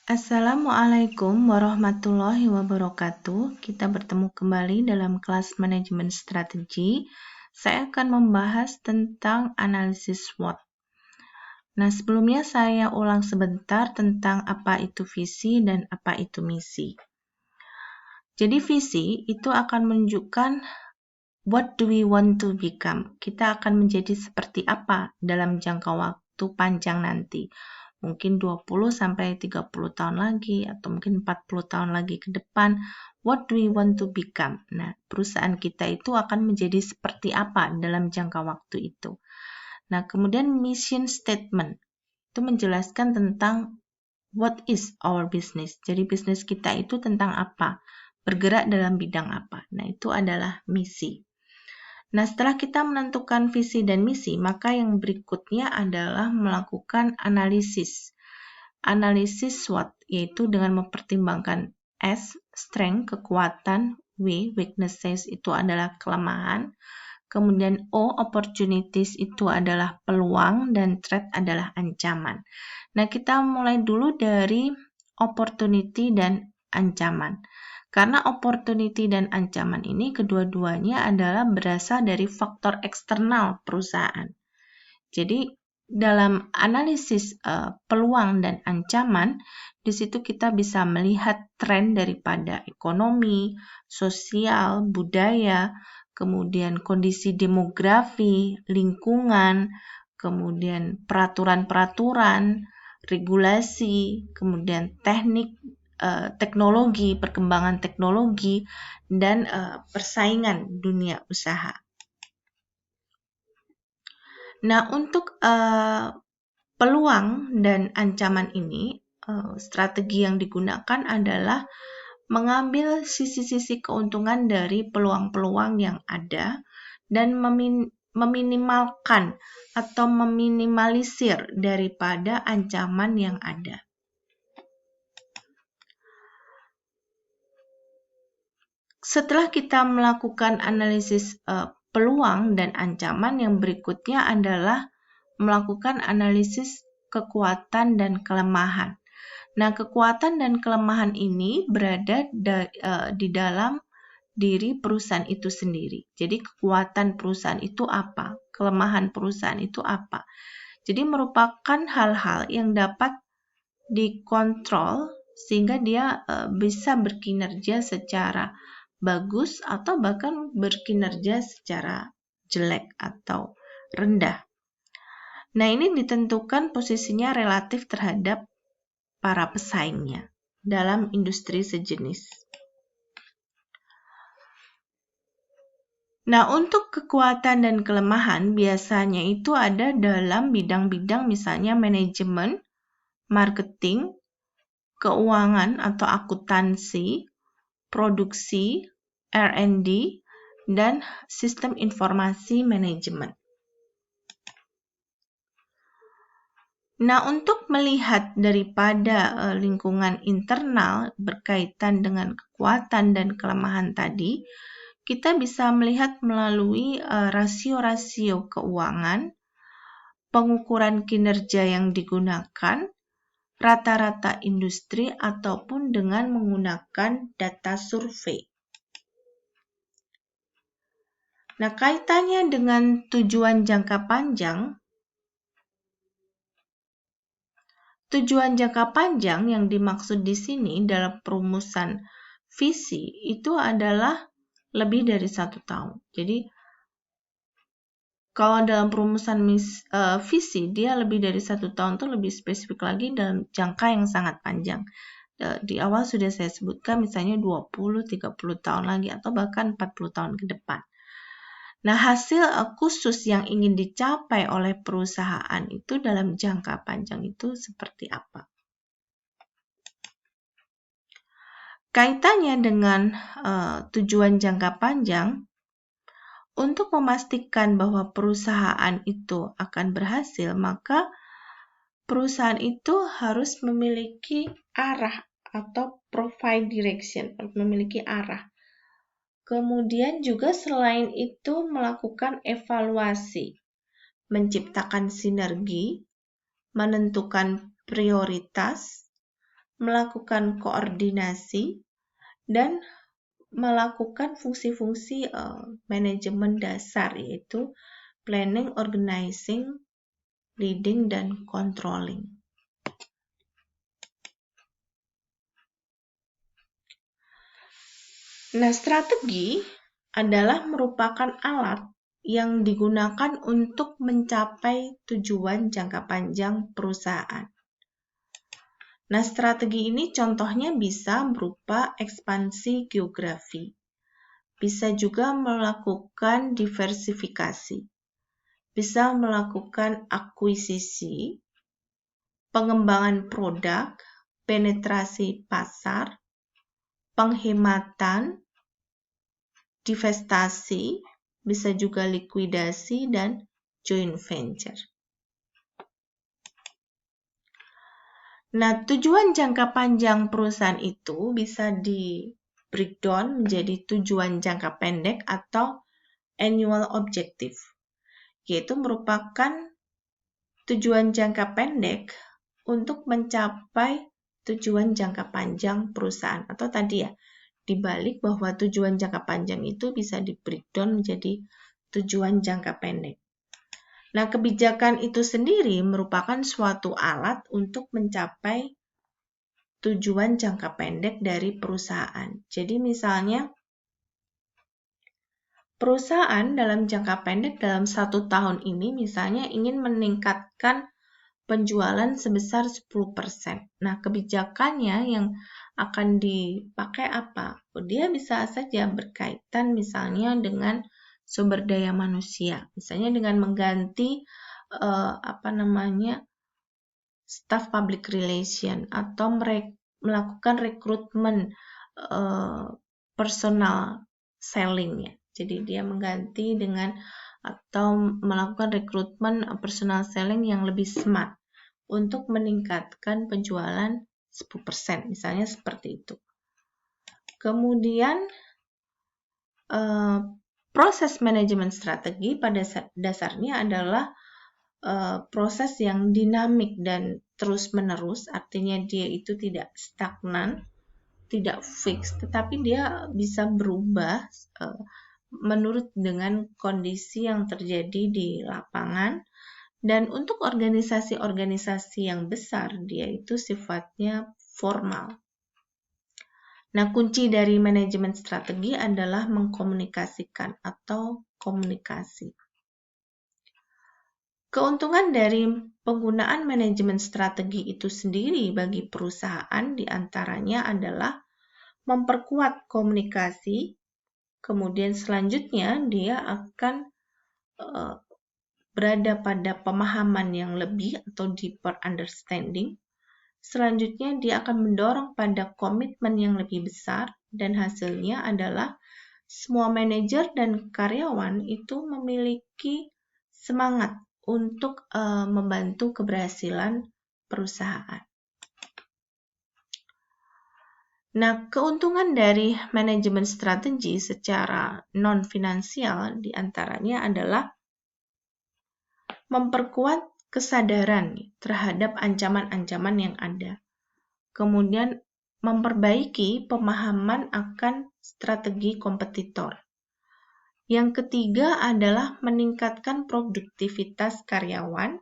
Assalamualaikum warahmatullahi wabarakatuh. Kita bertemu kembali dalam kelas manajemen strategi. Saya akan membahas tentang analisis SWOT. Nah, sebelumnya saya ulang sebentar tentang apa itu visi dan apa itu misi. Jadi visi itu akan menunjukkan what do we want to become. Kita akan menjadi seperti apa dalam jangka waktu panjang nanti. Mungkin 20 sampai 30 tahun lagi atau mungkin 40 tahun lagi ke depan, what do we want to become? Nah, perusahaan kita itu akan menjadi seperti apa dalam jangka waktu itu. Nah, kemudian mission statement itu menjelaskan tentang what is our business. Jadi bisnis kita itu tentang apa? Bergerak dalam bidang apa? Nah, itu adalah misi. Nah, setelah kita menentukan visi dan misi, maka yang berikutnya adalah melakukan analisis. Analisis SWOT, yaitu dengan mempertimbangkan S, strength, kekuatan, W, weaknesses, itu adalah kelemahan, kemudian O, opportunities, itu adalah peluang, dan threat adalah ancaman. Nah, kita mulai dulu dari opportunity dan ancaman. Karena opportunity dan ancaman ini kedua-duanya adalah berasal dari faktor eksternal perusahaan. Jadi dalam analisis peluang dan ancaman, di situ kita bisa melihat tren daripada ekonomi, sosial, budaya, kemudian kondisi demografi, lingkungan, kemudian peraturan-peraturan, regulasi, kemudian teknologi, perkembangan teknologi, dan persaingan dunia usaha. Nah, untuk peluang dan ancaman ini, strategi yang digunakan adalah mengambil sisi-sisi keuntungan dari peluang-peluang yang ada dan meminimalkan atau meminimalisir daripada ancaman yang ada. Setelah kita melakukan analisis peluang dan ancaman, yang berikutnya adalah melakukan analisis kekuatan dan kelemahan. Nah, kekuatan dan kelemahan ini berada di dalam diri perusahaan itu sendiri. Jadi, kekuatan perusahaan itu apa? Kelemahan perusahaan itu apa? Jadi, merupakan hal-hal yang dapat dikontrol sehingga dia bisa berkinerja secara bagus atau bahkan berkinerja secara jelek atau rendah. Nah, ini ditentukan posisinya relatif terhadap para pesaingnya dalam industri sejenis. Nah, untuk kekuatan dan kelemahan biasanya itu ada dalam bidang-bidang misalnya manajemen, marketing, keuangan atau akuntansi, produksi, R&D, dan sistem informasi manajemen. Nah, untuk melihat daripada lingkungan internal berkaitan dengan kekuatan dan kelemahan tadi, kita bisa melihat melalui rasio-rasio keuangan, pengukuran kinerja yang digunakan, rata-rata industri, ataupun dengan menggunakan data survei. Nah, kaitannya dengan tujuan jangka panjang, tujuan jangka panjang yang dimaksud di sini dalam perumusan visi itu adalah lebih dari 1 tahun. Jadi, kalau dalam perumusan visi, dia lebih dari 1 tahun itu lebih spesifik lagi dalam jangka yang sangat panjang. Di awal sudah saya sebutkan misalnya 20-30 tahun lagi atau bahkan 40 tahun ke depan. Nah, hasil khusus yang ingin dicapai oleh perusahaan itu dalam jangka panjang itu seperti apa? Kaitannya dengan tujuan jangka panjang, untuk memastikan bahwa perusahaan itu akan berhasil, maka perusahaan itu harus memiliki arah atau provide direction, memiliki arah. Kemudian juga selain itu melakukan evaluasi, menciptakan sinergi, menentukan prioritas, melakukan koordinasi, dan melakukan fungsi-fungsi manajemen dasar, yaitu planning, organizing, leading, dan controlling. Nah, strategi adalah merupakan alat yang digunakan untuk mencapai tujuan jangka panjang perusahaan. Nah, strategi ini contohnya bisa berupa ekspansi geografi, bisa juga melakukan diversifikasi, bisa melakukan akuisisi, pengembangan produk, penetrasi pasar, penghematan, divestasi, bisa juga likuidasi, dan joint venture. Nah, tujuan jangka panjang perusahaan itu bisa di breakdown menjadi tujuan jangka pendek atau annual objective, yaitu merupakan tujuan jangka pendek untuk mencapai tujuan jangka panjang perusahaan. Atau tadi ya, dibalik bahwa tujuan jangka panjang itu bisa di breakdown menjadi tujuan jangka pendek. Nah, kebijakan itu sendiri merupakan suatu alat untuk mencapai tujuan jangka pendek dari perusahaan. Jadi misalnya, perusahaan dalam jangka pendek dalam 1 tahun ini misalnya ingin meningkatkan penjualan sebesar 10%. Nah, kebijakannya yang akan dipakai apa? Dia bisa saja berkaitan misalnya dengan sumber daya manusia, misalnya dengan mengganti staff public relation atau melakukan rekrutmen personal selling ya. Jadi dia mengganti dengan atau melakukan rekrutmen personal selling yang lebih smart untuk meningkatkan penjualan 10%, misalnya seperti itu. Kemudian proses manajemen strategi pada dasarnya adalah proses yang dinamik dan terus-menerus, artinya dia itu tidak stagnan, tidak fix, tetapi dia bisa berubah menurut dengan kondisi yang terjadi di lapangan. Dan untuk organisasi-organisasi yang besar, dia itu sifatnya formal. Nah, kunci dari manajemen strategi adalah mengkomunikasikan atau komunikasi. Keuntungan dari penggunaan manajemen strategi itu sendiri bagi perusahaan diantaranya adalah memperkuat komunikasi, kemudian selanjutnya dia akan berada pada pemahaman yang lebih atau deeper understanding. Selanjutnya dia akan mendorong pada komitmen yang lebih besar dan hasilnya adalah semua manajer dan karyawan itu memiliki semangat untuk membantu keberhasilan perusahaan. Nah, keuntungan dari manajemen strategi secara non-finansial diantaranya adalah memperkuat kesadaran terhadap ancaman-ancaman yang ada. Kemudian memperbaiki pemahaman akan strategi kompetitor. Yang ketiga adalah meningkatkan produktivitas karyawan.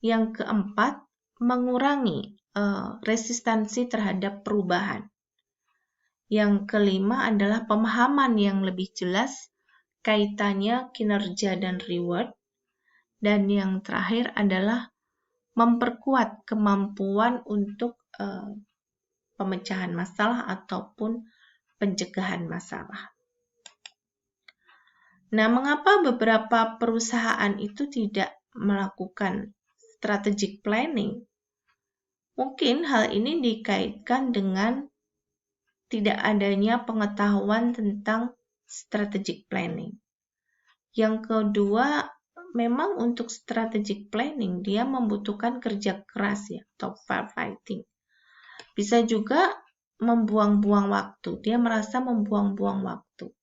Yang keempat, mengurangi resistansi terhadap perubahan. Yang kelima adalah pemahaman yang lebih jelas kaitannya kinerja dan reward. Dan yang terakhir adalah memperkuat kemampuan untuk pemecahan masalah ataupun pencegahan masalah. Nah, mengapa beberapa perusahaan itu tidak melakukan strategic planning? Mungkin hal ini dikaitkan dengan tidak adanya pengetahuan tentang strategic planning. Yang kedua, memang untuk strategic planning dia membutuhkan kerja keras ya, atau firefighting. Bisa juga membuang-buang waktu, dia merasa membuang-buang waktu.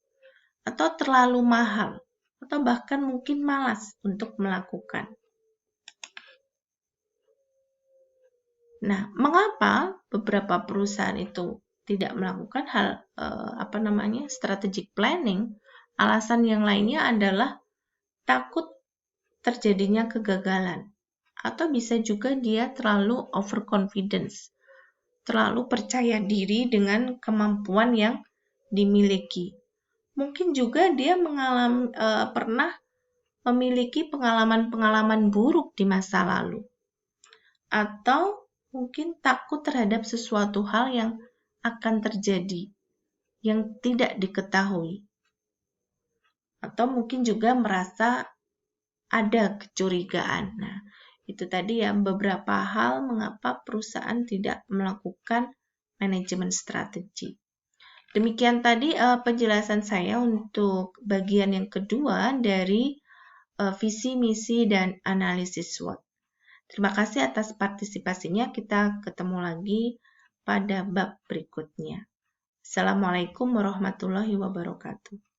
Atau terlalu mahal, atau bahkan mungkin malas untuk melakukan. Nah, mengapa beberapa perusahaan itu tidak melakukan strategic planning? Alasan yang lainnya adalah takut terjadinya kegagalan, atau bisa juga dia terlalu overconfidence, terlalu percaya diri dengan kemampuan yang dimiliki. Mungkin juga dia pernah memiliki pengalaman-pengalaman buruk di masa lalu, atau mungkin takut terhadap sesuatu hal yang akan terjadi yang tidak diketahui, atau mungkin juga merasa ada kecurigaan. Nah, itu tadi ya beberapa hal mengapa perusahaan tidak melakukan manajemen strategi. Demikian tadi penjelasan saya untuk bagian yang kedua dari visi, misi, dan analisis SWOT. Terima kasih atas partisipasinya. Kita ketemu lagi pada bab berikutnya. Assalamualaikum warahmatullahi wabarakatuh.